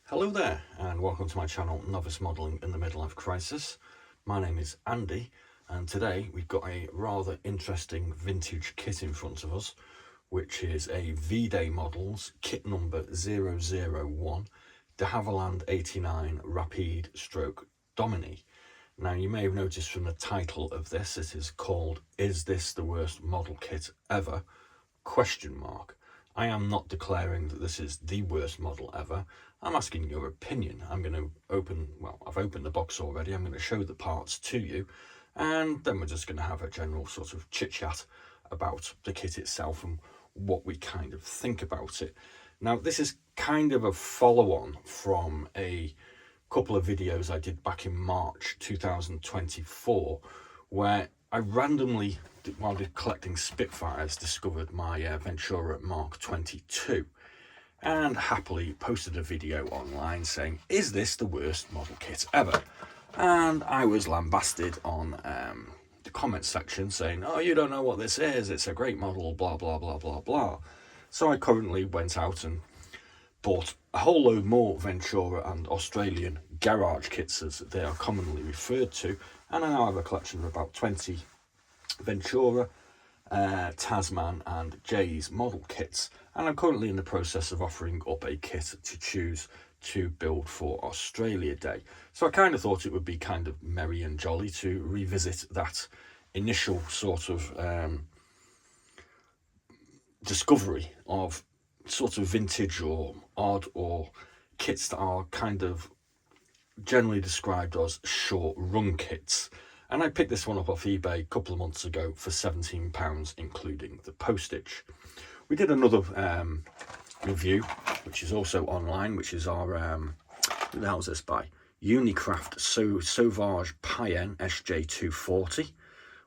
Hello there and welcome to my channel Novice Modelling in the Midlife Crisis. My name is Andy and today we've got a rather interesting vintage kit in front of us, which is a Veeday Models kit number 001 de Havilland 89 Rapide stroke Dominie. Now you may have noticed from the title of this, it is called "Is this the worst model kit ever?" ? I am not declaring that this is the worst model ever. I'm asking your opinion. I'm going to I've opened the box already. I'm going to show the parts to you, and then we're just going to have a general sort of chit chat about the kit itself and what we kind of think about it. Now, this is kind of a follow-on from a couple of videos I did back in March 2024, where I randomly, while collecting Spitfires, discovered my Ventura Mark 22 and happily posted a video online saying, "Is this the worst model kit ever?" And I was lambasted on the comment section saying, "Oh, you don't know what this is, it's a great model, blah blah blah blah blah." So I currently went out and bought a whole load more Ventura and Australian garage kits, as they are commonly referred to, and I now have a collection of about 20 Ventura, Tasman and Jay's model kits, and I'm currently in the process of offering up a kit to choose to build for Australia Day. So I kind of thought it would be kind of merry and jolly to revisit that initial sort of discovery of sort of vintage or odd or kits that are kind of generally described as short run kits. And I picked this one up off eBay a couple of months ago for £17, including the postage. We did another review, which is also online, which is our, who the hell is this by? Unicraft Sauvage Payen SJ240,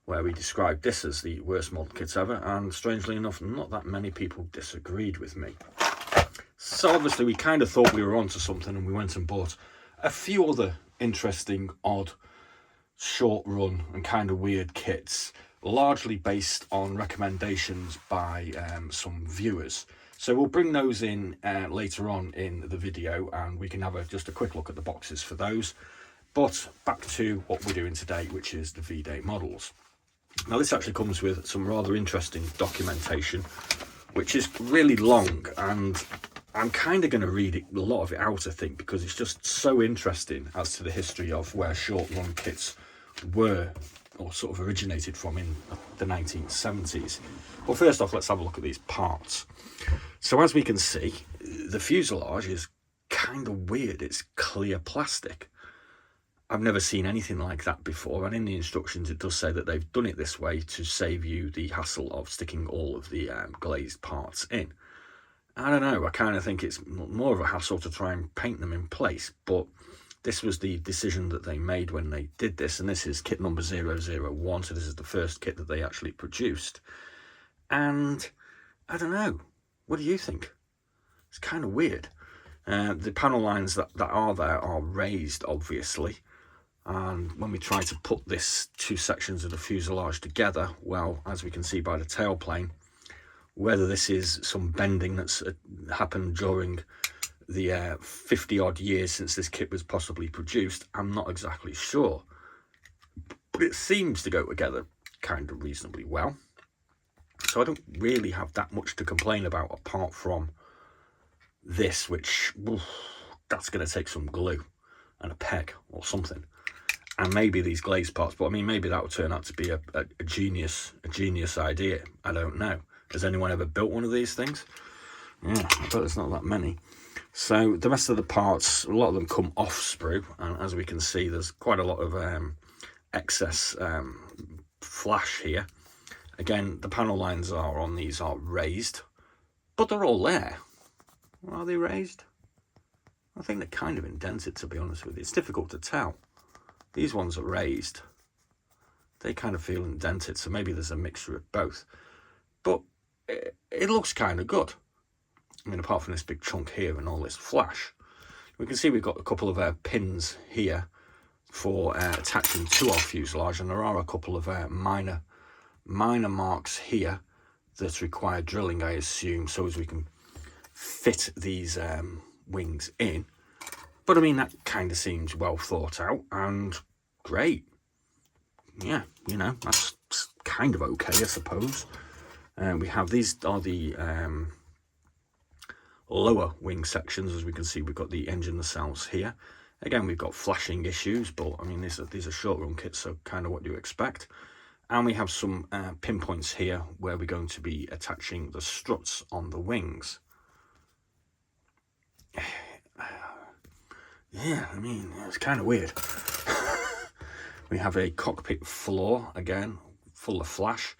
where we described this as the worst model kit ever, and strangely enough, not that many people disagreed with me. So obviously we kind of thought we were onto something, and we went and bought a few other interesting, odd, short run and kind of weird kits, largely based on recommendations by some viewers. So we'll bring those in later on in the video, and we can have just a quick look at the boxes for those. But back to what we're doing today, which is the Veeday models. Now this actually comes with some rather interesting documentation, which is really long, and I'm kind of going to read a lot of it out, I think, because it's just so interesting as to the history of where short run kits were or sort of originated from in the 1970s. But first off, let's have a look at these parts. So as we can see, the fuselage is kind of weird. It's clear plastic. I've never seen anything like that before, and in the instructions it does say that they've done it this way to save you the hassle of sticking all of the glazed parts in. I don't know, I kind of think it's more of a hassle to try and paint them in place, but this was the decision that they made when they did this, and this is kit number 001, so this is the first kit that they actually produced. And I don't know, what do you think? It's kind of weird. The panel lines that are there are raised, obviously, and when we try to put this two sections of the fuselage together, well, as we can see by the tailplane, whether this is some bending that's happened during the 50 odd years since this kit was possibly produced, I'm not exactly sure, but it seems to go together kind of reasonably well. So I don't really have that much to complain about apart from this, which that's going to take some glue and a peg or something, and maybe these glazed parts, but I mean, maybe that would turn out to be a genius idea. I don't know. Has anyone ever built one of these things? Yeah, I bet there's not that many. So the rest of the parts, a lot of them come off sprue, and as we can see, there's quite a lot of excess flash here. Again, the panel lines on these are raised, but they're all there. Are they raised? I think they're kind of indented, to be honest with you. It's difficult to tell. These ones are raised. They kind of feel indented, so maybe there's a mixture of both. But it looks kind of good. I mean, apart from this big chunk here and all this flash. We can see we've got a couple of pins here for attaching to our fuselage, and there are a couple of minor marks here that require drilling, I assume, so as we can fit these wings in. But I mean, that kind of seems well thought out and great. Yeah, you know, that's kind of okay, I suppose. We have, these are the lower wing sections. As we can see, we've got the engine nacelles here. Again, we've got flashing issues, but I mean, these are short run kits, so kind of what you expect. And we have some pinpoints here where we're going to be attaching the struts on the wings. Yeah, I mean, it's kind of weird. We have a cockpit floor, again, full of flash.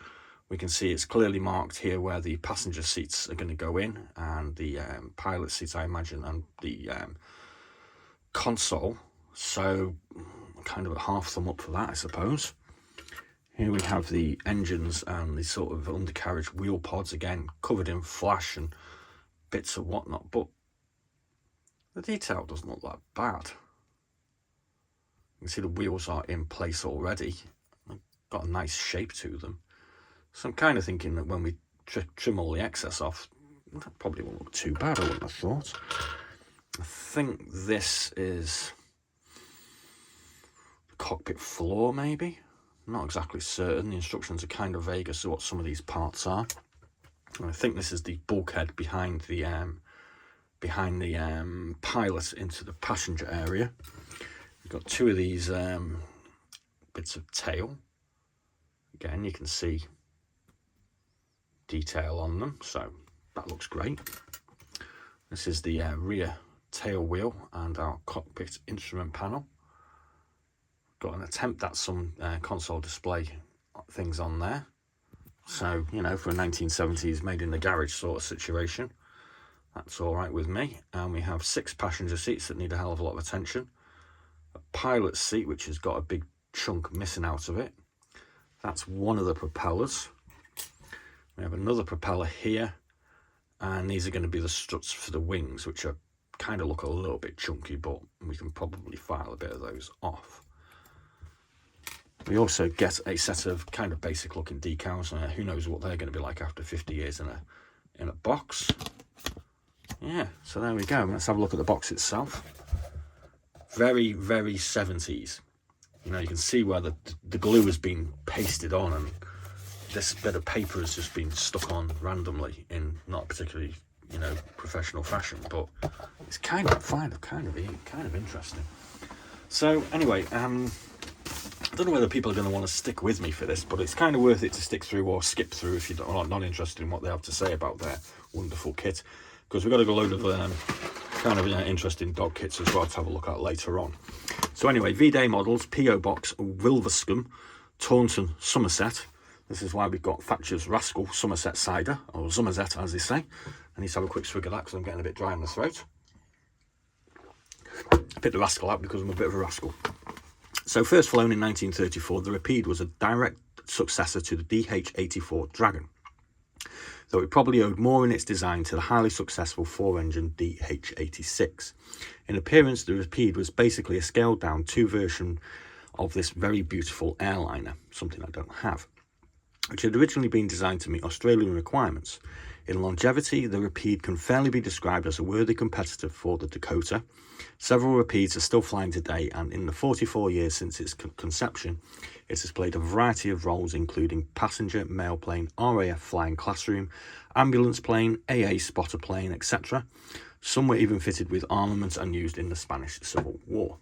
We can see it's clearly marked here where the passenger seats are going to go in, and the pilot seats, I imagine, and the console. So kind of a half thumb up for that, I suppose. Here we have the engines and the sort of undercarriage wheel pods, again covered in flash and bits of whatnot, but the detail doesn't look that bad. You can see the wheels are in place already. They've got a nice shape to them. So I'm kind of thinking that when we trim all the excess off, that probably won't look too bad, I wouldn't have thought. I think this is the cockpit floor, maybe. I'm not exactly certain. The instructions are kind of vague as to what some of these parts are. And I think this is the bulkhead behind the pilot into the passenger area. We've got two of these bits of tail. Again, you can see detail on them, so that looks great. This is the rear tail wheel and our cockpit instrument panel. Got an attempt at some console display things on there. So, you know, for a 1970s made in the garage sort of situation, that's all right with me. And we have 6 passenger seats that need a hell of a lot of attention. A pilot seat, which has got a big chunk missing out of it. That's one of the propellers. We have another propeller here, and these are going to be the struts for the wings, which are kind of look a little bit chunky, but we can probably file a bit of those off. We also get a set of kind of basic looking decals. Who knows what they're going to be like after 50 years in a box. Yeah, so there we go. Let's have a look at the box itself. Very, very 70s. You know, you can see where the glue has been pasted on, and this bit of paper has just been stuck on randomly in not particularly, you know, professional fashion, but it's kind of interesting. So anyway, I don't know whether people are going to want to stick with me for this, but it's kind of worth it to stick through or skip through if you're not interested in what they have to say about their wonderful kit, because we've got a load of kind of interesting dog kits as well to have a look at later on. So anyway, Veeday models, P.O. Box, Wilverscombe, Taunton, Somerset. This is why we've got Thatcher's Rascal Somerset cider, or Somerset as they say. I need to have a quick swig of that because I'm getting a bit dry in the throat. I picked the Rascal out because I'm a bit of a rascal. So first flown in 1934, the Rapide was a direct successor to the DH84 Dragon, though it probably owed more in its design to the highly successful 4-engine DH86. In appearance, the Rapide was basically a scaled-down 2 version of this very beautiful airliner, something I don't have, which had originally been designed to meet Australian requirements. In longevity, the Rapide can fairly be described as a worthy competitor for the Dakota. Several Rapides are still flying today, and in the 44 years since its conception, it has played a variety of roles, including passenger, mail plane, RAF flying classroom, ambulance plane, AA spotter plane, etc. Some were even fitted with armament and used in the Spanish Civil War.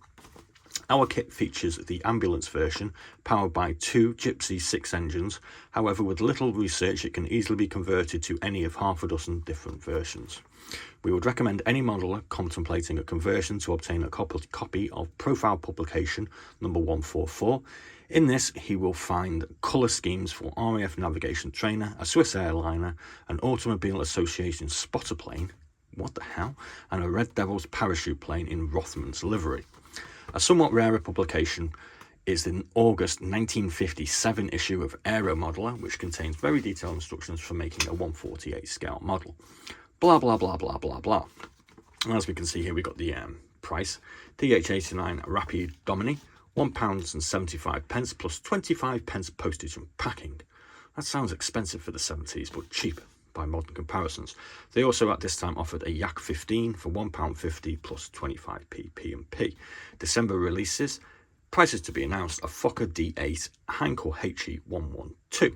Our kit features the ambulance version, powered by 2 Gypsy 6 engines. However, with little research, it can easily be converted to any of half a dozen different versions. We would recommend any modeler contemplating a conversion to obtain a copy of Profile Publication number 144. In this, he will find colour schemes for RAF Navigation Trainer, a Swiss airliner, an Automobile Association spotter plane, what the hell, and a Red Devils parachute plane in Rothman's livery. A somewhat rarer publication is the August 1957 issue of Aero Modeler, which contains very detailed instructions for making a 1/48 scale model. Blah, blah, blah, blah, blah, blah. And as we can see here, we've got the price. DH89 Rapide Dominie, £1.75 plus 25 pence postage and packing. That sounds expensive for the 70s, but cheap. by modern comparisons. They also at this time offered a Yak 15 for £1.50 plus 25p P&P. December releases, prices to be announced, a Fokker D8 Heinkel HE112.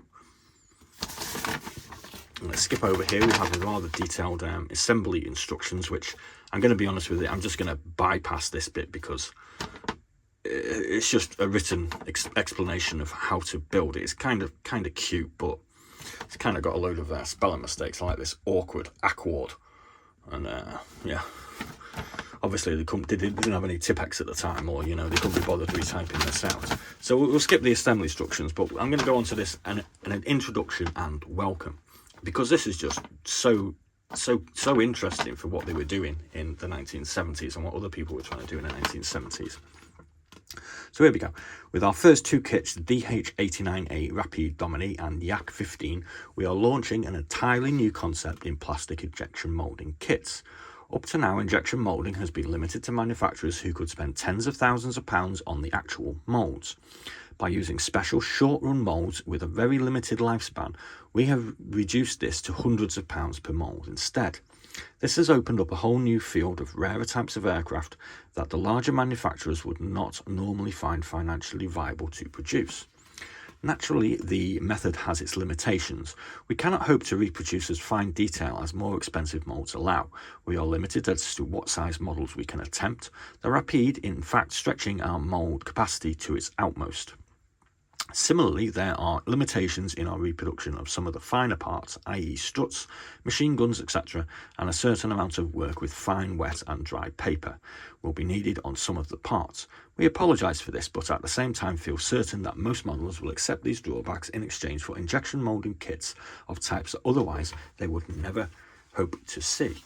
Let's skip over here. We have a rather detailed assembly instructions, which I'm going to be honest with you, I'm just going to bypass this bit because it's just a written explanation of how to build it. It's kind of cute, but it's kind of got a load of spelling mistakes like this awkward, and yeah. Obviously, they didn't have any Tipex at the time, or they couldn't be bothered retyping this out. So we'll skip the assembly instructions, but I'm going to go on to this and an introduction and welcome, because this is just so interesting for what they were doing in the 1970s and what other people were trying to do in the 1970s. So here we go. With our first two kits, the DH89A Rapide Dominie and Yak 15, we are launching an entirely new concept in plastic injection moulding kits. Up to now, injection moulding has been limited to manufacturers who could spend tens of thousands of pounds on the actual moulds. By using special short-run moulds with a very limited lifespan, we have reduced this to hundreds of pounds per mould instead. This has opened up a whole new field of rarer types of aircraft that the larger manufacturers would not normally find financially viable to produce. Naturally, the method has its limitations. We cannot hope to reproduce as fine detail as more expensive moulds allow. We are limited as to what size models we can attempt, the Rapide in fact stretching our mould capacity to its outmost. Similarly, there are limitations in our reproduction of some of the finer parts, i.e. struts, machine guns, etc., and a certain amount of work with fine, wet and dry paper will be needed on some of the parts. We apologise for this, but at the same time feel certain that most modelers will accept these drawbacks in exchange for injection moulding kits of types that otherwise they would never hope to see.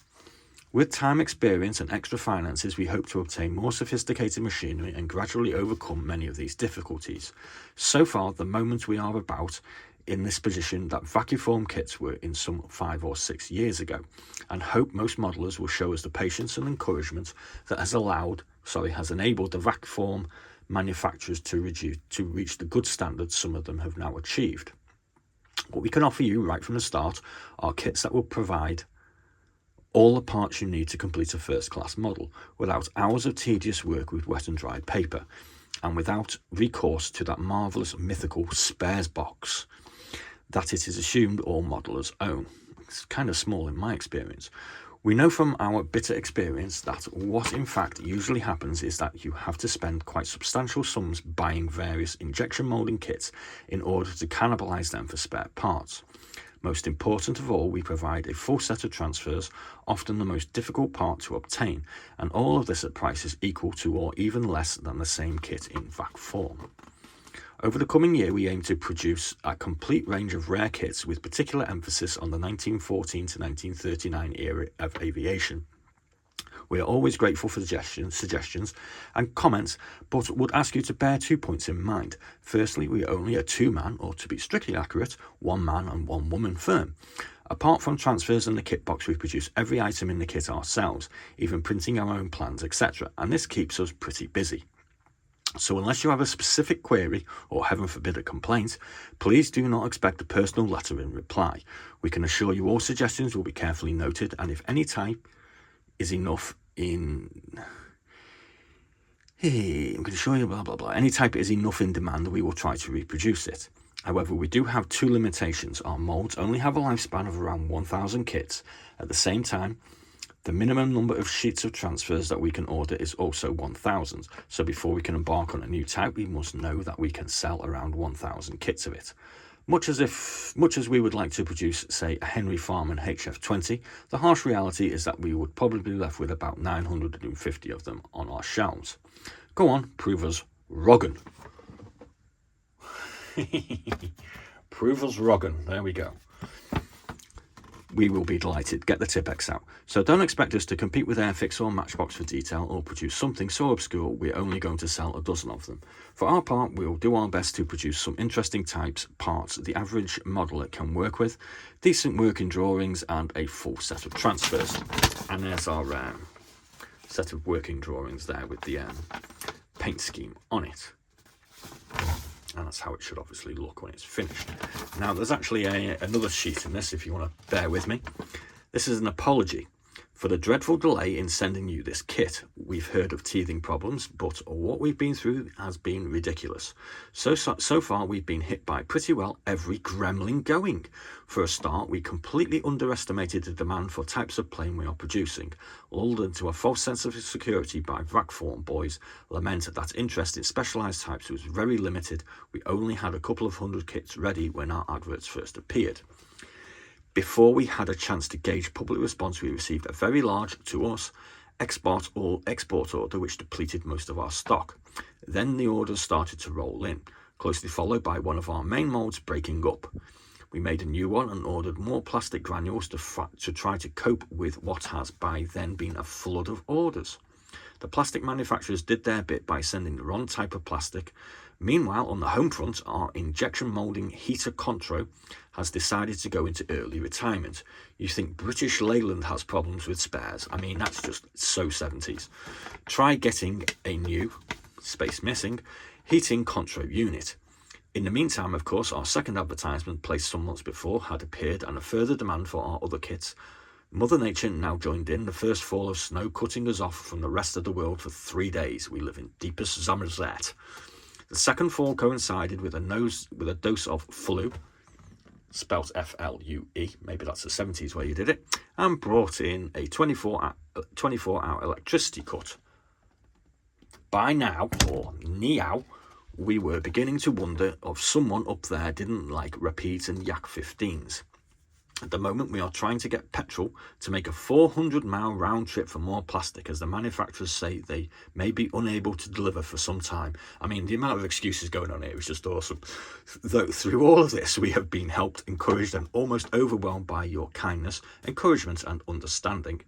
With time, experience and extra finances, we hope to obtain more sophisticated machinery and gradually overcome many of these difficulties. So far, the moment we are about in this position that vacuform kits were in some 5 or 6 years ago, and hope most modelers will show us the patience and encouragement that has enabled the vacuform manufacturers to reach the good standards some of them have now achieved. What we can offer you right from the start are kits that will provide all the parts you need to complete a first-class model, without hours of tedious work with wet and dry paper, and without recourse to that marvellous mythical spares box that it is assumed all modelers own. It's kind of small in my experience. We know from our bitter experience that what in fact usually happens is that you have to spend quite substantial sums buying various injection moulding kits in order to cannibalise them for spare parts. Most important of all, we provide a full set of transfers, often the most difficult part to obtain, and all of this at prices equal to or even less than the same kit in vac form. Over the coming year, we aim to produce a complete range of rare kits with particular emphasis on the 1914 to 1939 era of aviation. We are always grateful for suggestions and comments, but would ask you to bear 2 points in mind. Firstly, we are only a 2-man, or to be strictly accurate, 1-man and 1-woman firm. Apart from transfers and the kit box, we produce every item in the kit ourselves, even printing our own plans, etc., and this keeps us pretty busy. So unless you have a specific query, or heaven forbid a complaint, please do not expect a personal letter in reply. We can assure you all suggestions will be carefully noted, and if any type is enough in any type is enough in demand, we will try to reproduce it. However, we do have two limitations. Our moulds only have a lifespan of around 1,000 kits. At the same time, the minimum number of sheets of transfers that we can order is also 1,000. So before we can embark on a new type, we must know that we can sell around 1,000 kits of it. Much as we would like to produce, say, a Henry Farman HF20, the harsh reality is that we would probably be left with about 950 of them on our shelves. Go on, prove us wrong. Prove us wrong. There we go. We will be delighted. Get the Tipex out. So don't expect us to compete with Airfix or Matchbox for detail or produce something so obscure we're only going to sell a dozen of them. For our part, we'll do our best to produce some interesting types, parts the average modeler can work with, decent working drawings and a full set of transfers. And there's our set of working drawings there with the paint scheme on it. And that's how it should obviously look when it's finished. Now, there's actually another sheet in this, if you want to bear with me. This is an apology for the dreadful delay in sending you this kit. We've heard of teething problems, but what we've been through has been ridiculous. So far, we've been hit by pretty well every gremlin going. For a start, we completely underestimated the demand for types of plane we are producing. Lulled into a false sense of security by Vrakform boys lament that interest in specialised types was very limited. We only had a couple of hundred kits ready when our adverts first appeared. Before we had a chance to gauge public response, we received a very large, to us, export order which depleted most of our stock. Then the orders started to roll in, closely followed by one of our main molds breaking up. We made a new one and ordered more plastic granules to try to cope with what has by then been a flood of orders. The plastic manufacturers did their bit by sending the wrong type of plastic. Meanwhile, on the home front, our injection moulding heater Contro has decided to go into early retirement. You think British Leyland has problems with spares? I mean, that's just so 70s. Try getting a new, space missing, heating Contro unit. In the meantime, of course, our second advertisement, placed some months before, had appeared, and a further demand for our other kits. Mother Nature now joined in, the first fall of snow cutting us off from the rest of the world for 3 days. We live in deepest Somerset. The second fall coincided with a dose of flu, spelt F-L-U-E, maybe that's the 70s where you did it, and brought in a 24-hour electricity cut. By now, or now, we were beginning to wonder if someone up there didn't like Rapides and Yak 15s. At the moment, we are trying to get petrol to make a 400-mile round trip for more plastic, as the manufacturers say they may be unable to deliver for some time. I mean, the amount of excuses going on here is just awesome. Though through all of this, we have been helped, encouraged, and almost overwhelmed by your kindness, encouragement, and understanding.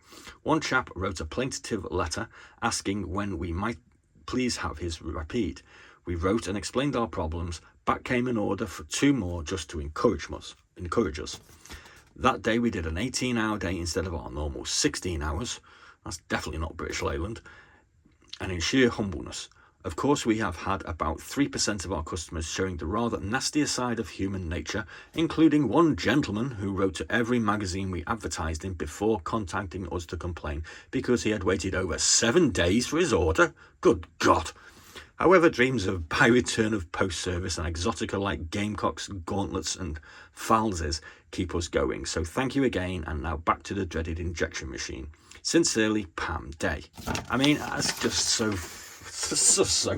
One chap wrote a plaintive letter asking when we might please have his Rapide. We wrote and explained our problems. Back came an order for 2 more just to encourage us. That day we did an 18-hour day instead of our normal 16 hours. That's definitely not British Leyland. And in sheer humbleness, of course, we have had about 3% of our customers showing the rather nastier side of human nature, including one gentleman who wrote to every magazine we advertised in before contacting us to complain because he had waited over 7 days for his order. Good God! However, dreams of by return of post-service and exotica like gamecocks, gauntlets and falzes keep us going. So thank you again, and now back to the dreaded injection machine. Sincerely, Pam Day. I mean, that's just so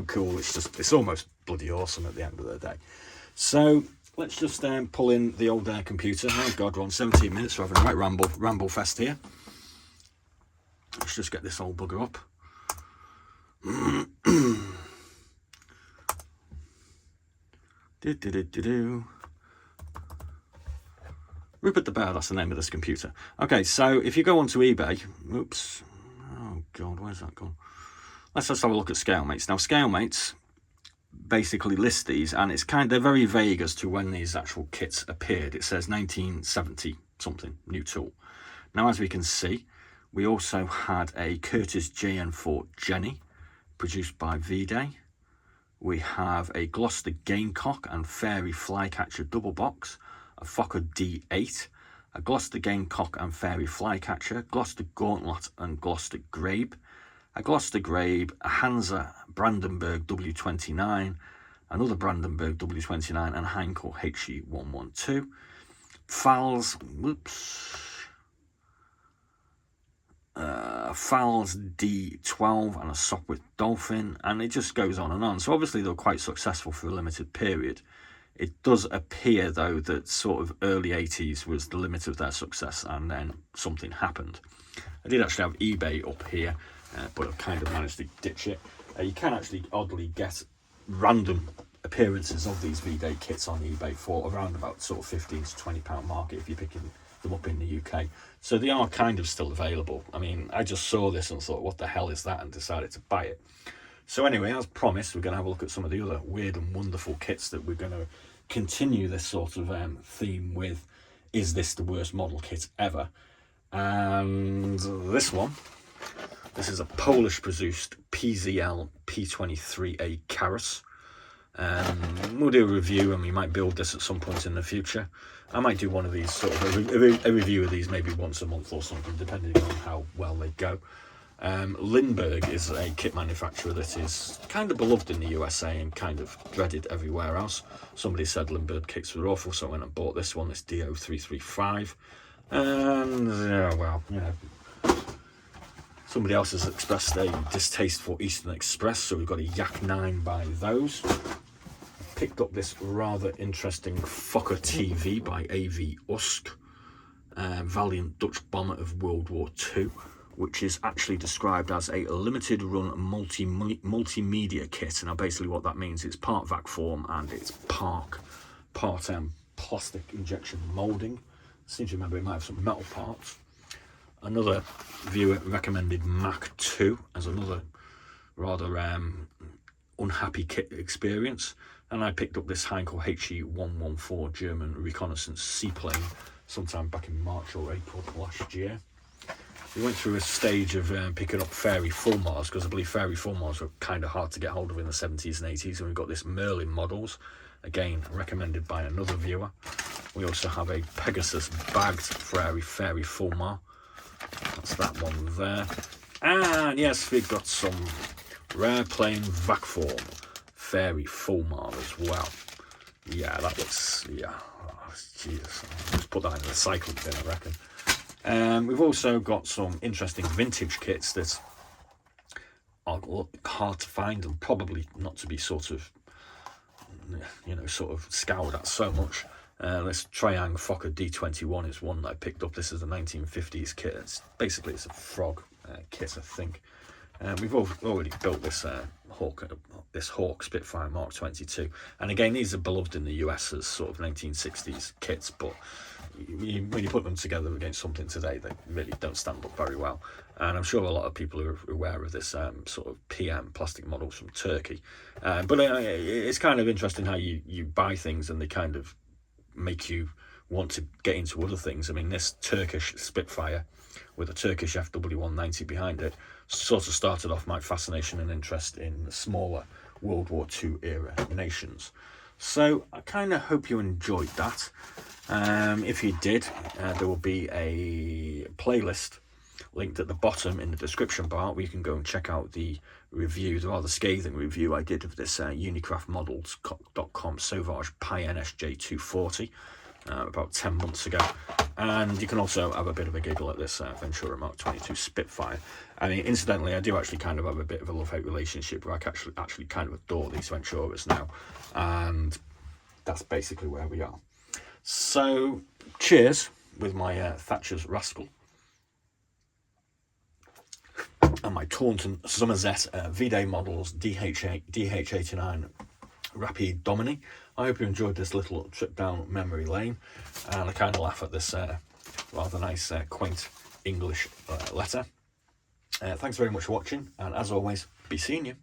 cool. It's almost bloody awesome at the end of the day. So let's just pull in the old computer. Oh God, we're on 17 minutes. We're having a right ramble fest here. Let's just get this old bugger up. Rupert the Bear, that's the name of this computer. Okay, so if you go onto eBay, oops, oh God, where's that gone? Let's just have a look at Scalemates. Now, Scalemates basically list these, and they're very vague as to when these actual kits appeared. It says 1970 something, new tool. Now, as we can see, we also had a Curtis JN4 Jenny, produced by Veeday. We have a Gloucester Gamecock and Fairy Flycatcher double box, a Fokker D8, a Gloucester Gamecock and Fairy Flycatcher, Gloucester Gauntlet and Gloucester Grabe, a Gloucester Grabe, a Hansa Brandenburg W29, another Brandenburg W29, and a Heinkel HE112. Fowls, Fowls D12 and a Sopwith Dolphin, and it just goes on and on. So obviously they were quite successful for a limited period. It does appear though that sort of early 80s was the limit of their success, and then something happened. I did actually have eBay up here, but I've kind of managed to ditch it. You can actually oddly get random appearances of these Veeday kits on eBay for around about sort of £15 to £20 market if you're picking them up in the UK. So they are kind of still available. I mean, I just saw this and thought, what the hell is that, and decided to buy it. So anyway, as promised, we're going to have a look at some of the other weird and wonderful kits that we're going to continue this sort of theme with. Is this the worst model kit ever? And this is a Polish produced PZL P23A Karas. We'll do a review, and we might build this at some point in the future. I might do one of these, sort of a review of these maybe once a month or something, depending on how well they go. Lindbergh is a kit manufacturer that is kind of beloved in the USA and kind of dreaded everywhere else. Somebody said Lindbergh kits were awful, so I went and bought this one, this DO335. And, well, you know, somebody else has expressed a distaste for Eastern Express, so we've got a Yak 9 by those. Picked up this rather interesting Fokker TV by A.V. Usk, valiant Dutch bomber of World War II, which is actually described as a limited run multimedia kit. Now basically what that means is part vac form and it's part plastic injection moulding. I seem to remember it might have some metal parts. Another viewer recommended Mach 2 as another rather unhappy kit experience, and I picked up this Heinkel HE114 German reconnaissance seaplane sometime back in March or April last year. We went through a stage of picking up Fairy Fulmars, because I believe Fairy Fulmars were kind of hard to get hold of in the 70s and 80s, and we've got this Merlin models, again recommended by another viewer. We also have a Pegasus bagged Fairy Fulmar, that's that one there. And yes, we've got some rare plain vac form Fairy Fulmar as well. Yeah, that looks, yeah, oh, Jesus, I'll just put that in the recycling bin, I reckon. We've also got some interesting vintage kits that are hard to find and probably not to be sort of, you know, sort of scoured at so much. This Triang Fokker D21 is one that I picked up. This is the 1950s kit. It's basically, it's a frog kit, I think. We've already built this Hawk Spitfire Mark 22, and again these are beloved in the US as sort of 1960s kits, but when you put them together against something today, they really don't stand up very well. And I'm sure a lot of people are aware of this sort of PM plastic models from Turkey, but it's kind of interesting how you buy things and they kind of make you want to get into other things. I mean, this Turkish Spitfire with a Turkish FW190 behind it sort of started off my fascination and interest in the smaller World War II era nations. So I kind of hope you enjoyed that. If you did, there will be a playlist linked at the bottom in the description bar where you can go and check out the review, the rather scathing review I did of this unicraftmodels.com Sauvage Pi NSJ240 about 10 months ago. And you can also have a bit of a giggle at this Ventura Mark 22 Spitfire. I mean, incidentally, I do actually kind of have a bit of a love-hate relationship where I actually kind of adore these Venturas now, and that's basically where we are. So cheers with my Thatcher's Rascal and my Taunton Somerset Veeday models DH89 Rapide Dominie. I hope you enjoyed this little trip down memory lane, and I kind of laugh at this rather nice quaint English letter. Thanks very much for watching, and as always, be seeing you.